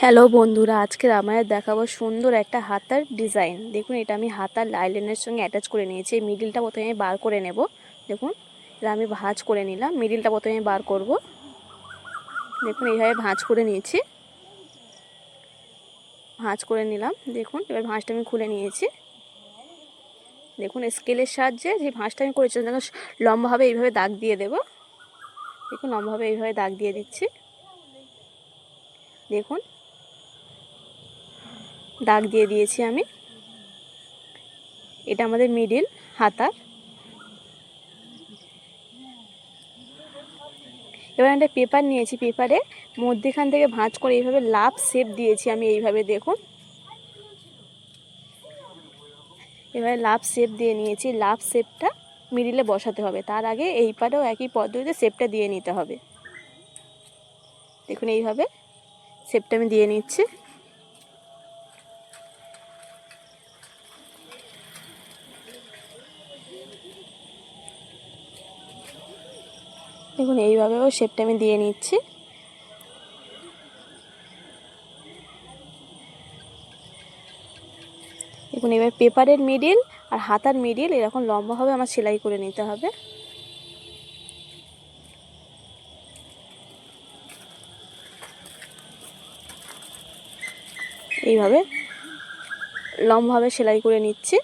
Hello বন্ধুরা, আজকে আমাদের দেখাবো সুন্দর একটা হাতার ডিজাইন। দেখুন, এটা আমি হাতার লাইলিনের সঙ্গে অ্যাটাচ করে নিয়েছি। এই মিডিলটা প্রথমে বার করে নেব। দেখুন, এটা আমি ভাঁজ করে নিলাম। মিডিলটা প্রথমে বার করব। দেখুন, এইভাবে ভাঁজ করে নিয়েছি। ভাঁজ করে নিলাম। দেখুন, এবার ভাঁজটা আমি খুলে নিয়েছি। দেখুন, স্কেলের সাহায্যে যে ভাঁজটা আমি করেছি লম্বাভাবে এইভাবে দাগ দিয়ে দেব। দেখুন, লম্বাভাবে এইভাবে দাগ দিয়ে দিচ্ছি। দেখুন, দাগ দিয়ে দিয়েছি আমি। এটা আমাদের মিডিল হাতার। এবার একটা পেপার নিয়েছি, পেপারে মধ্যেখান থেকে ভাঁজ করে এইভাবে লাভ শেপ দিয়েছি আমি এইভাবে। দেখুন, এবারে লাভ শেপ দিয়ে নিয়েছি। লাভ শেপটা মিডিলে বসাতে হবে। তার আগে এই পারেও একই পদ্ধতিতে শেপটা দিয়ে নিতে হবে। দেখুন, এইভাবে শেপটা আমি দিয়ে নিচ্ছি। দেখুন, এইভাবেও শেপটা আমি দিয়ে নিচ্ছি। দেখুন, এবার পেপারের মিডিল আর হাতার মিডিল এরকম লম্বাভাবে আমার সেলাই করে নিতে হবে। এইভাবে লম্বাভাবে সেলাই করে নিচ্ছি।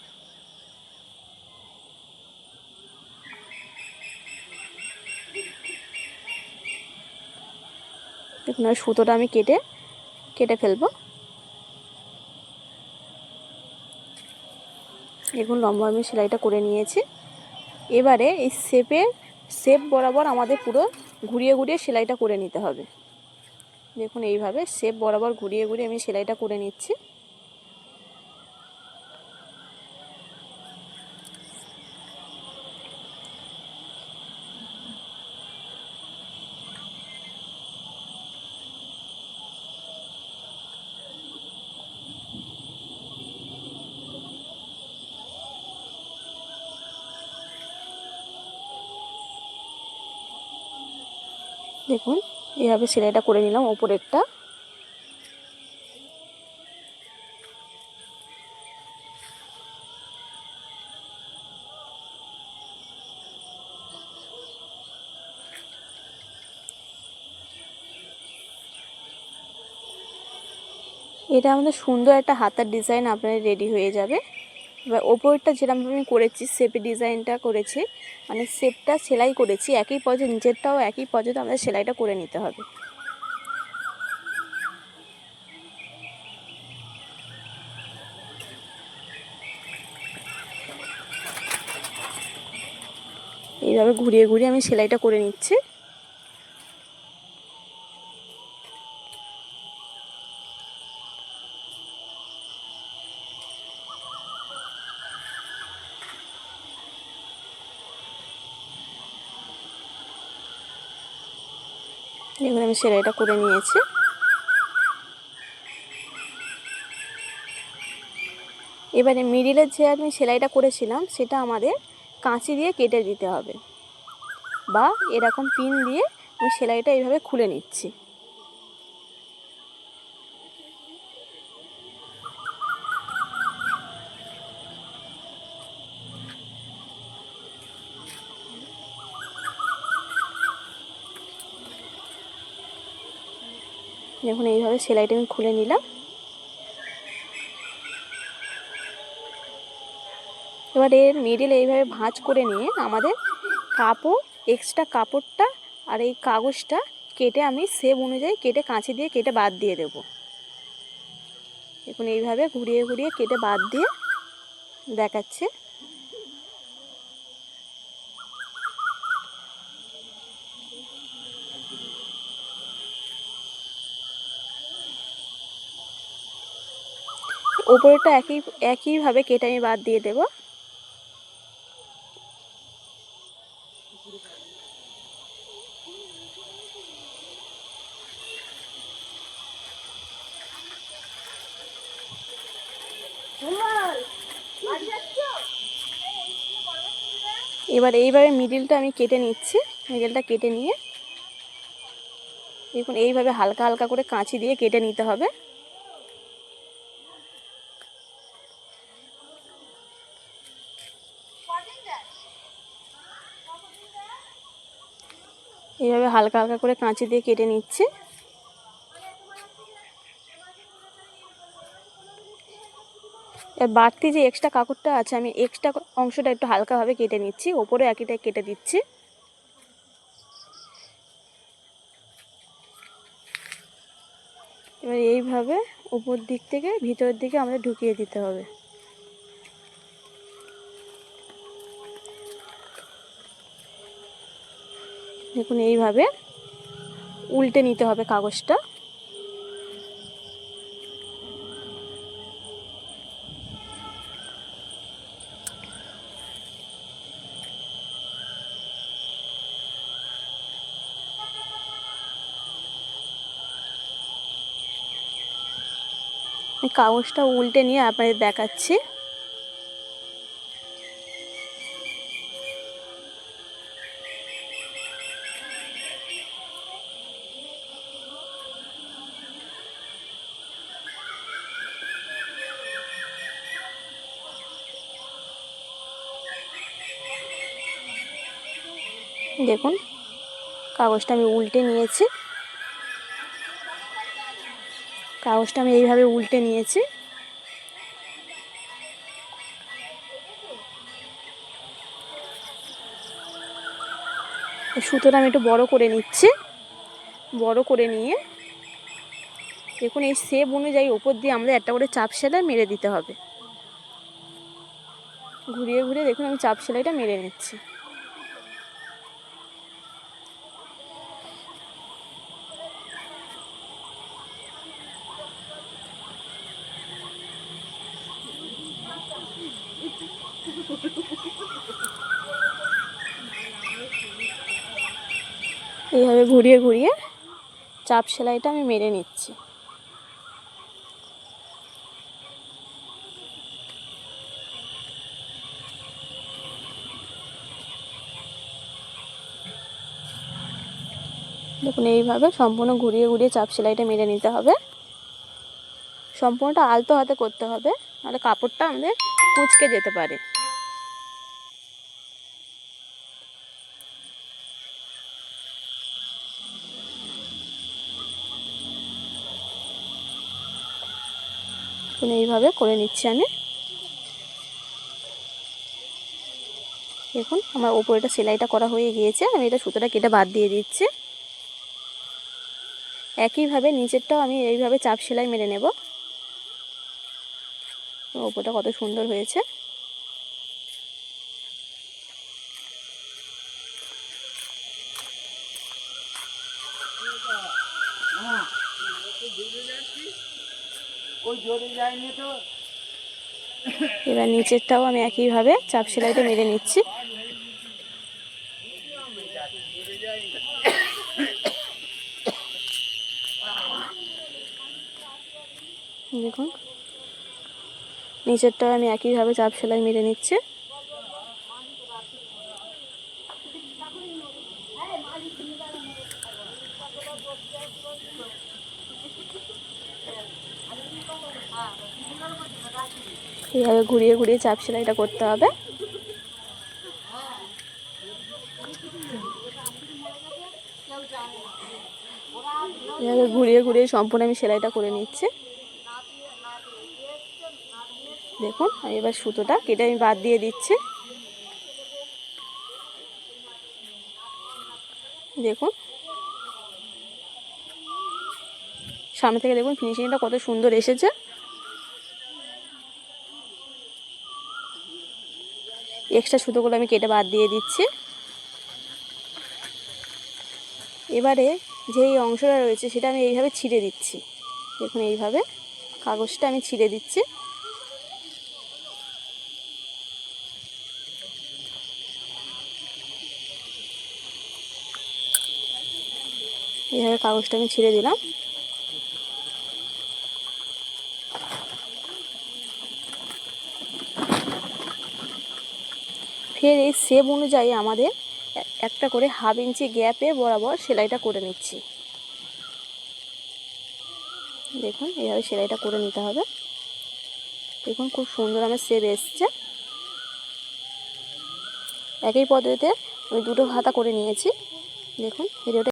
দেখুন, আর সুতোটা আমি কেটে ফেলবো। দেখুন, লম্বা আমি সেলাইটা করে নিয়েছি। এবারে এই শেপ বরাবর আমাদের পুরো ঘুরিয়ে ঘুরিয়ে সেলাইটা করে নিতে হবে। দেখুন, এইভাবে শেপ বরাবর ঘুরিয়ে ঘুরিয়ে আমি সেলাইটা করে নিচ্ছি। দেখুন, এইভাবে সেলাইটা করে নিলাম ওপরেরটা। এটা আমাদের সুন্দর একটা হাতার ডিজাইন আপনাদের রেডি হয়ে যাবে। এবার ওপরটা যেরকম আমি করেছি, শেপের ডিজাইনটা করেছি, মানে শেপটা সেলাই করেছি একই পদ্ধতি, নিচেরটাও একই পদ্ধতি আমাদের সেলাইটা করে নিতে হবে। এইভাবে ঘুরিয়ে ঘুরিয়ে আমি সেলাইটা করে নিচ্ছি। দেখুন, আমি সেলাইটা করে নিয়েছি। এবারে মিডিলের যে আমি সেলাইটা করেছিলাম সেটা আমাদের কাঁচি দিয়ে কেটে দিতে হবে, বা এরকম পিন দিয়ে আমি সেলাইটা এইভাবে খুলে নিচ্ছি। দেখুন, এইভাবে সেলাইটা আমি খুলে নিলাম। এবার এর মিডিল এইভাবে ভাঁজ করে নিয়ে আমাদের এক্সট্রা কাপড়টা আর এই কাগজটা কেটে আমি শেপ অনুযায়ী কেটে কাঁচি দিয়ে কেটে বাদ দিয়ে দেব। দেখুন, এইভাবে ঘুরিয়ে ঘুরিয়ে কেটে বাদ দিয়ে দেখাচ্ছে। ওপরেরটা একইভাবে কেটে আমি বাদ দিয়ে দেব। এবার এইভাবে মিডিলটা আমি কেটে নিচ্ছি। মিডিলটা কেটে নিয়ে দেখুন এইভাবে হালকা হালকা করে কাঁচি দিয়ে কেটে নিতে হবে। এইভাবে হালকা হালকা করে কাঁচি দিয়ে কেটে নিচ্ছি। বাড়তি যে এক্সট্রা কাপড়টা আছে আমি এক্সট্রা অংশটা একটু হালকাভাবে কেটে নিচ্ছি, ওপরে একইটাই কেটে দিচ্ছি। এবার এইভাবে উপর দিক থেকে ভিতরের দিকে আমাদের ঢুকিয়ে দিতে হবে। দেখুন এইভাবে উল্টে নিতে হবে কাগজটা। কাগজটা উল্টে নিয়ে আপনাদের দেখাচ্ছি। দেখুন কাগজটা আমি উল্টে নিয়েছি। কাগজটা আমি এইভাবে উল্টে নিয়েছি। সুতোটা আমি একটু বড় করে নিচ্ছি। বড় করে নিয়ে দেখুন এই শেপ অনুযায়ী ওপর দিয়ে আমাদের একটা করে চাপ সেলাই মেরে দিতে হবে। ঘুরিয়ে ঘুরিয়ে দেখুন আমি চাপ সেলাইটা মেরে নিচ্ছি। এইভাবে ঘুরিয়ে ঘুরিয়ে চাপ সেলাইটা আমি মেরে নিচ্ছি। দেখুন এইভাবে সম্পূর্ণ ঘুরিয়ে ঘুরিয়ে চাপ সেলাইটা মেরে নিতে হবে। সম্পূর্ণটা আলতো হাতে করতে হবে, নাহলে কাপড়টা আমাদের কুঁচকে যেতে পারে। এইভাবে করে নিচ্ছি আমি। দেখুন আমার ওপরেটা সেলাইটা করা হয়ে গিয়েছে, আমি এটা সুতোটা কেটে বাদ দিয়ে দিচ্ছি। একইভাবে নিচেরটাও আমি এইভাবে চাপ সেলাই মেরে নেব। ওপরটা কত সুন্দর হয়েছে। এবার নিচেরটাও আমি একইভাবে চাপ সেলাইটা মেরে নিচ্ছি। দেখুন নিচেরটাও আমি একইভাবে চাপ সেলাই মেরে নিচ্ছি। এইভাবে ঘুরিয়ে ঘুরিয়ে চাপ সেলাইটা করতে হবে। এইভাবে ঘুরিয়ে ঘুরিয়ে সম্পূর্ণ আমি সেলাইটা করে নিচ্ছি। দেখুন আমি এবার সুতোটা কেটে আমি বাদ দিয়ে দিচ্ছি। দেখুন সামনে থেকে দেখুন ফিনিশিংটা কত সুন্দর এসেছে। এক্সট্রা সুতোগুলো আমি কেটে বাদ দিয়ে দিচ্ছি। এবারে যেই অংশটা রয়েছে সেটা আমি এইভাবে ছিঁড়ে দিচ্ছি। দেখুন এইভাবে কাগজটা আমি ছিঁড়ে দিচ্ছি। এইভাবে কাগজটা আমি ছিঁড়ে দিলাম। ফের এই শেপ অনুযায়ী আমাদের একটা করে হাফ ইঞ্চি গ্যাপে বরাবর সেলাইটা করে নিচ্ছি। দেখুন এইভাবে সেলাইটা করে নিতে হবে। দেখুন খুব সুন্দর আমার শেপ এসছে। একই পদ্ধতিতে আমি দুটো হাতা করে নিয়েছি। দেখুন ভিডিওটা